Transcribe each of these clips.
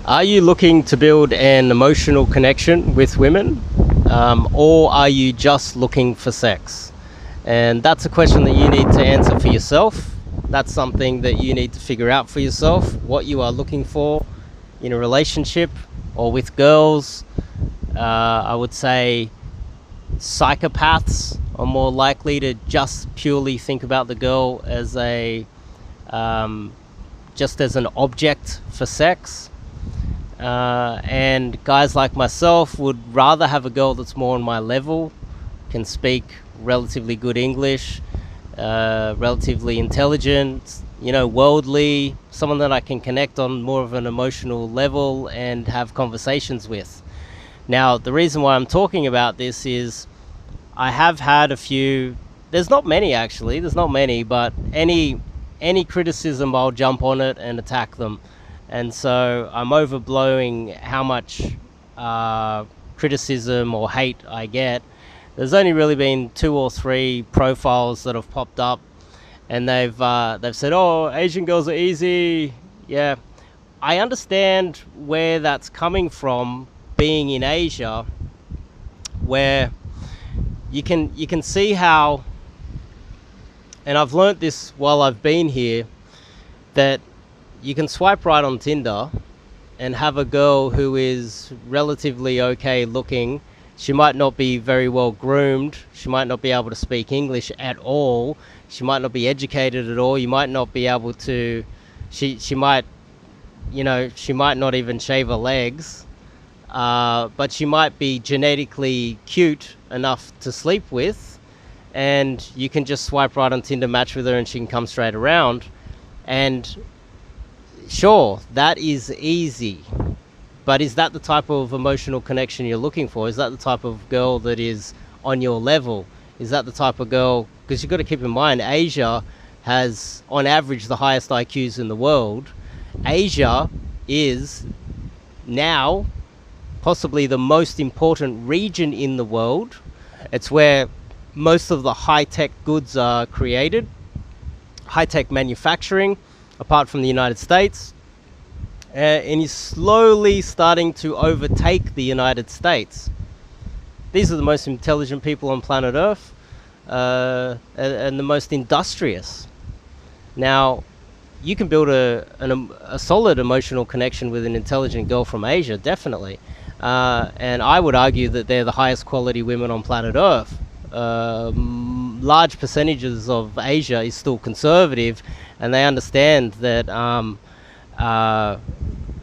Are you looking to build an emotional connection with women, or are you just looking for sex? And that's a question that you need to answer for yourself. That's something that you need to figure out for yourself, what you are looking for in a relationship or with girls. I would say psychopaths are more likely to just purely think about the girl as just as an object for sex. And guys like myself would rather have a girl that's more on my level, can speak relatively good English, relatively intelligent, worldly, someone that I can connect on more of an emotional level and have conversations with. Now, the reason why I'm talking about this is I have had a few, there's not many, but any criticism, I'll jump on it and attack them. And so I'm overblowing how much criticism or hate I get. There's only really been 2 or 3 profiles that have popped up, and they've said, "Oh, Asian girls are easy." Yeah, I understand where that's coming from, being in Asia, where you can see how, and I've learnt this while I've been here, that you can swipe right on Tinder and have a girl who is relatively okay looking. She might not be very well groomed. She might not be able to speak English at all. She might not be educated at all. You might not be able to, she might not even shave her legs. But she might be genetically cute enough to sleep with, and you can just swipe right on Tinder, match with her, and she can come straight around. And sure, that is easy, but is that the type of emotional connection you're looking for? Is that the type of girl that is on your level? Is that the type of girl, because you've got to keep in mind, Asia has on average the highest IQs in the world. Asia is now possibly the most important region in the world. It's where most of the high-tech goods are created, high-tech manufacturing, apart from the United States, and is slowly starting to overtake the United States. These are the most intelligent people on planet Earth, and the most industrious. Now, you can build a solid emotional connection with an intelligent girl from Asia, definitely. And I would argue that they're the highest quality women on planet Earth. Large percentages of Asia is still conservative, and they understand that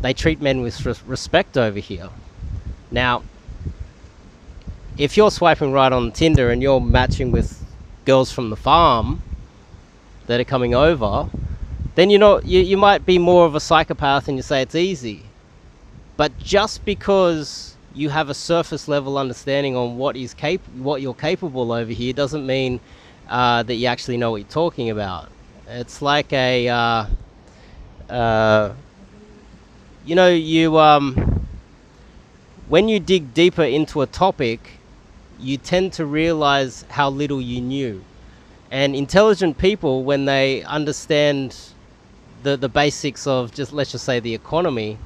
they treat men with respect over here. Now, if you're swiping right on Tinder and you're matching with girls from the farm that are coming over, then you might be more of a psychopath and you say it's easy. But just because you have a surface level understanding on what you're capable over here doesn't mean that you actually know what you're talking about. It's like when you dig deeper into a topic, you tend to realize how little you knew. And intelligent people, when they understand the basics of let's just say the economy,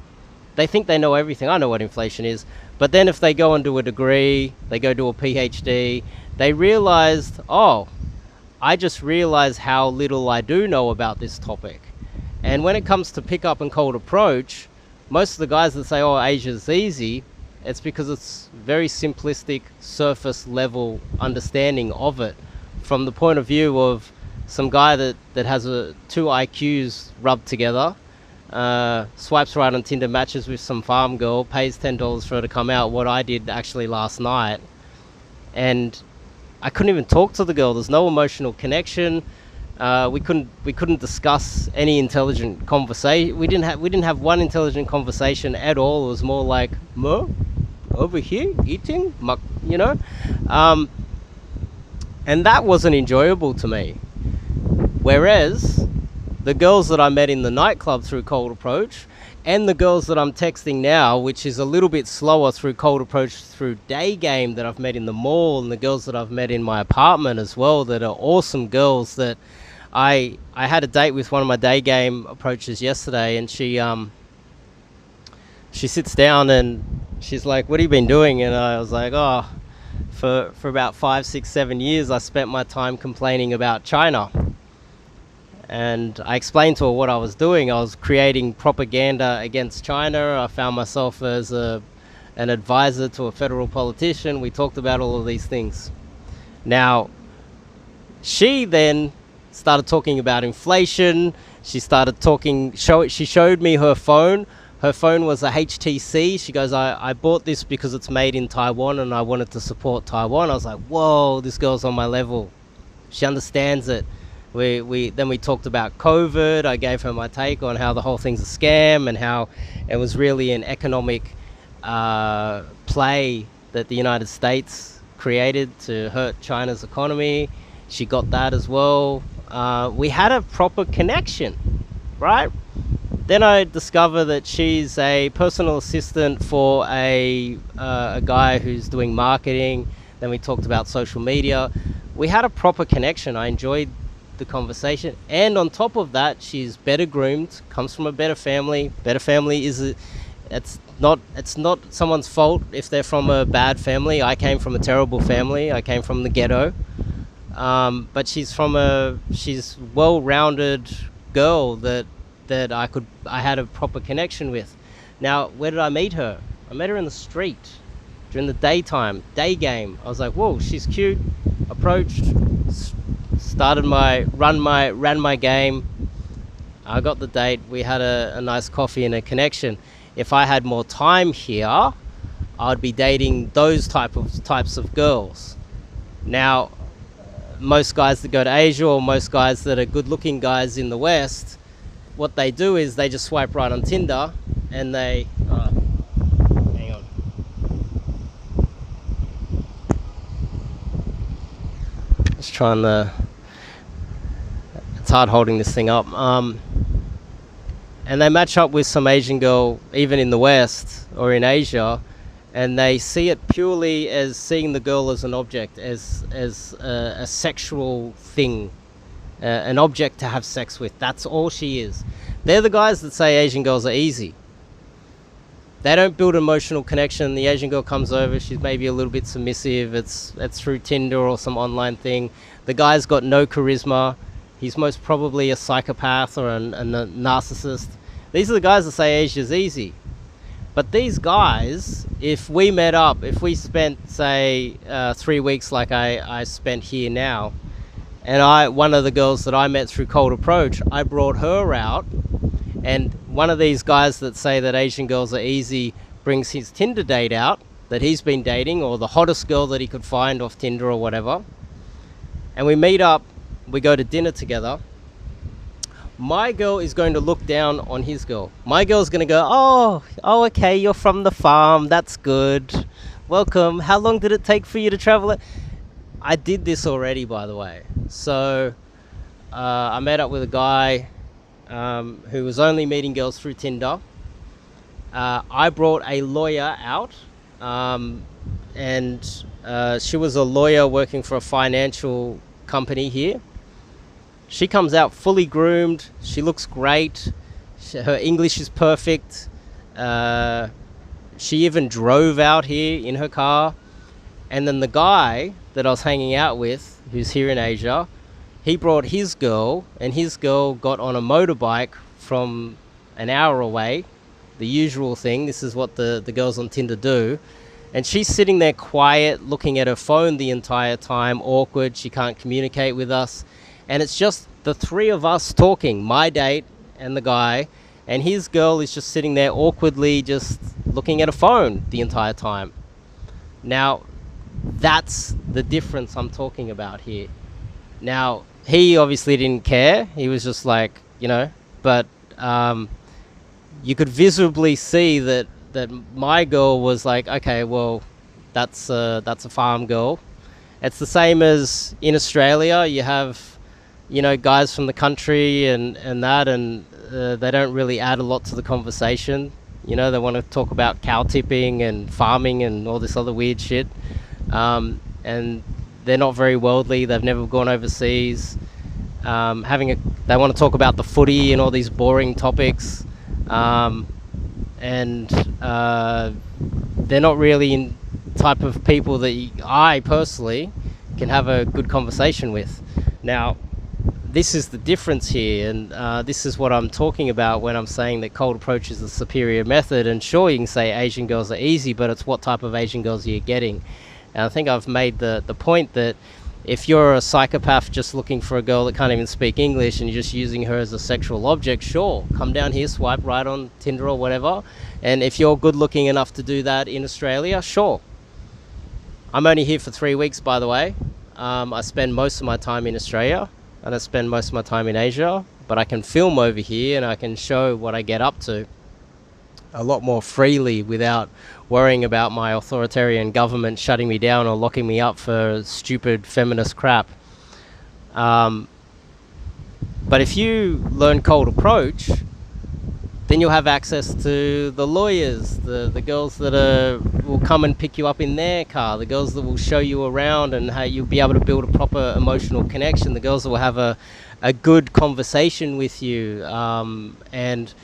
they think they know everything. I know what inflation is. But then if they go and do a degree, they go do a PhD, they realized, I just realized how little I do know about this topic. And when it comes to pickup and cold approach, most of the guys that say, Asia's easy, it's because it's very simplistic, surface level understanding of it, from the point of view of some guy that has 2 IQs rubbed together, swipes right on Tinder, matches with some farm girl, pays $10 for her to come out, what I did actually last night. And I couldn't even talk to the girl. There's no emotional connection. We couldn't discuss any intelligent conversation. We didn't have one intelligent conversation at all. It was more like, over here eating, and that wasn't enjoyable to me. Whereas the girls that I met in the nightclub through cold approach, and the girls that I'm texting now, which is a little bit slower through cold approach through Daygame, that I've met in the mall, and the girls that I've met in my apartment as well, that are awesome girls. That I had a date with one of my Daygame approaches yesterday, and she sits down and she's like, "What have you been doing?" And I was like, "Oh, for about 5, 6, 7 years, I spent my time complaining about China." And I explained to her what I was doing. I was creating propaganda against China. I found myself as an advisor to a federal politician. We talked about all of these things. Now, she then started talking about inflation. She started talking, she showed me her phone. Her phone was a HTC. She goes, I bought this because it's made in Taiwan and I wanted to support Taiwan. I was like, whoa, this girl's on my level. She understands it. Then we talked about COVID. I gave her my take on how the whole thing's a scam and how it was really an economic play that the United States created to hurt China's economy. She got that as well. We had a proper connection, right? Then I discover that she's a personal assistant for a guy who's doing marketing. Then we talked about social media. We had a proper connection. I enjoyed the conversation, and on top of that, she's better groomed, comes from a better family. Better family it's not someone's fault if they're from a bad family. I came from a terrible family. I came from the ghetto, but she's well-rounded girl that I had a proper connection with. Now, where did I meet her? I met her in the street during the daytime. Daygame. I was like, whoa, she's cute. Approached, ran my game. I got the date. We had a nice coffee and a connection. If I had more time here, I'd be dating those types of girls. Now, most guys that go to Asia, or most guys that are good-looking guys in the West, what they do is they just swipe right on Tinder, and they hang on. Just trying to. It's hard holding this thing up. And they match up with some Asian girl, even in the West or in Asia, and they see it purely as seeing the girl as an object, as a sexual thing, an object to have sex with. That's all she is. They're the guys that say Asian girls are easy. They don't build emotional connection. The Asian girl comes over, she's maybe a little bit submissive. It's through Tinder or some online thing. The guy's got no charisma. He's most probably a psychopath or a narcissist. These are the guys that say Asia's easy. But these guys, if we met up, if we spent, say, 3 weeks like I spent here now, and one of the girls that I met through Cold Approach, I brought her out, and one of these guys that say that Asian girls are easy brings his Tinder date out that he's been dating, or the hottest girl that he could find off Tinder or whatever, and we meet up. We go to dinner together. My girl is going to look down on his girl. My girl's going to go, oh, okay, you're from the farm. That's good. Welcome. How long did it take for you to travel? I did this already, by the way. So I met up with a guy who was only meeting girls through Tinder. I brought a lawyer out, and she was a lawyer working for a financial company here. She comes out fully groomed. She looks great. Her English is perfect. She even drove out here in her car. And then the guy that I was hanging out with, who's here in Asia, he brought his girl, and his girl got on a motorbike from an hour away. The usual thing. This is what the girls on Tinder do. And she's sitting there quiet, looking at her phone the entire time, awkward. She can't communicate with us. And it's just the three of us talking, my date and the guy, and his girl is just sitting there awkwardly just looking at a phone the entire time. Now, that's the difference I'm talking about here. Now, he obviously didn't care. He was just like, but you could visibly see that my girl was like, okay, well, that's a farm girl. It's the same as in Australia. You have, guys from the country and they don't really add a lot to the conversation. They want to talk about cow tipping and farming and all this other weird shit. And they're not very worldly. They've never gone overseas. They want to talk about the footy and all these boring topics. and they're not really in type of people that I personally can have a good conversation with. Now, this is the difference here, and this is what I'm talking about when I'm saying that cold approach is the superior method. And sure, you can say Asian girls are easy, but it's what type of Asian girls you're getting. And I think I've made the point that if you're a psychopath just looking for a girl that can't even speak English and you're just using her as a sexual object, sure, come down here, swipe right on Tinder or whatever. And if you're good looking enough to do that in Australia, sure. I'm only here for 3 weeks, by the way. I spend most of my time in Australia, and I spend most of my time in Asia, but I can film over here and I can show what I get up to a lot more freely without worrying about my authoritarian government shutting me down or locking me up for stupid feminist crap. But if you learn cold approach, then you'll have access to the lawyers, the girls that will come and pick you up in their car, the girls that will show you around and how you'll be able to build a proper emotional connection, the girls that will have a good conversation with you, and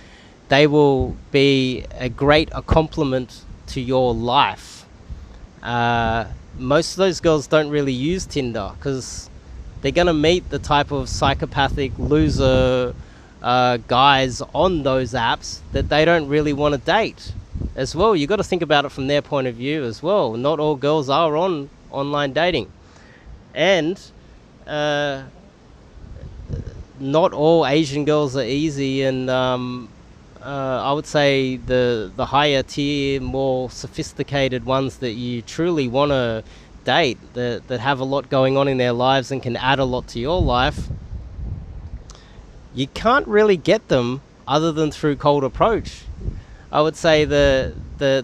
they will be a great complement to your life. Most of those girls don't really use Tinder because they're going to meet the type of psychopathic loser guys on those apps that they don't really want to date as well. You got to think about it from their point of view as well. Not all girls are on online dating, and not all Asian girls are easy. And I would say the higher tier, more sophisticated ones that you truly want to date, that have a lot going on in their lives and can add a lot to your life, you can't really get them other than through cold approach. I would say the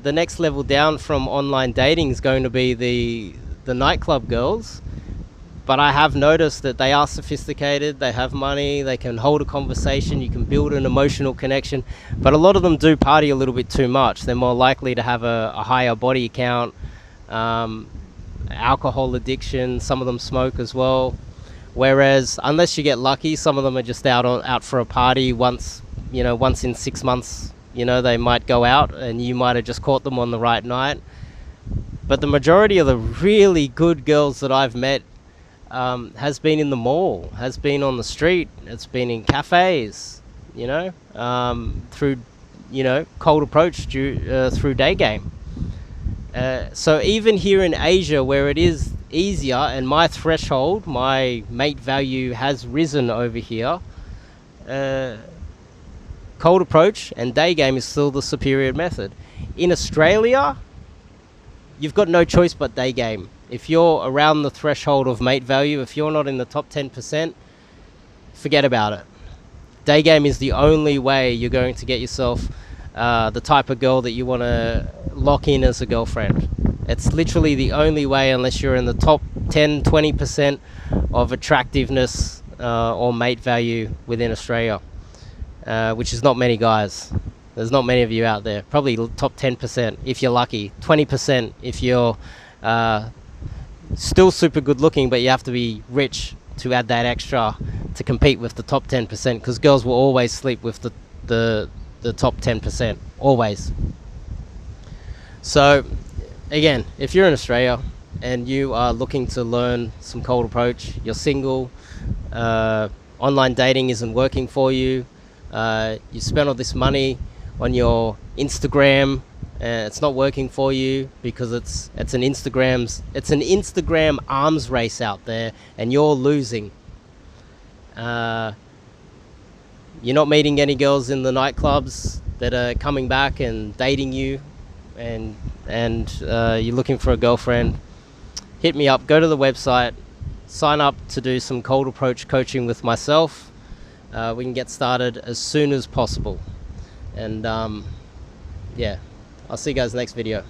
next level down from online dating is going to be the nightclub girls. But I have noticed that they are sophisticated, they have money, they can hold a conversation, you can build an emotional connection. But a lot of them do party a little bit too much. They're more likely to have a higher body count, alcohol addiction, some of them smoke as well. Whereas, unless you get lucky, some of them are just out for a party once in 6 months. They might go out and you might have just caught them on the right night. But the majority of the really good girls that I've met has been in the mall, has been on the street, it's been in cafes, through, cold approach through Daygame. So even here in Asia, where it is easier and my threshold, my mate value has risen over here, cold approach and Daygame is still the superior method. In Australia, you've got no choice but Daygame. If you're around the threshold of mate value, if you're not in the top 10%, forget about it. Daygame is the only way you're going to get yourself the type of girl that you want to lock in as a girlfriend. It's literally the only way, unless you're in the top 10, 20% of attractiveness or mate value within Australia, which is not many guys. There's not many of you out there. Probably top 10% if you're lucky. 20% if you're still super good looking, but you have to be rich to add that extra to compete with the top 10%, because girls will always sleep with the top 10%, always. So again, if you're in Australia and you are looking to learn some cold approach, you're single, online dating isn't working for you, you spent all this money on your Instagram, it's not working for you because it's an Instagram arms race out there, and you're losing. You're not meeting any girls in the nightclubs that are coming back and dating you, and you're looking for a girlfriend. Hit me up. Go to the website. Sign up to do some cold approach coaching with myself. We can get started as soon as possible. And yeah, I'll see you guys next video.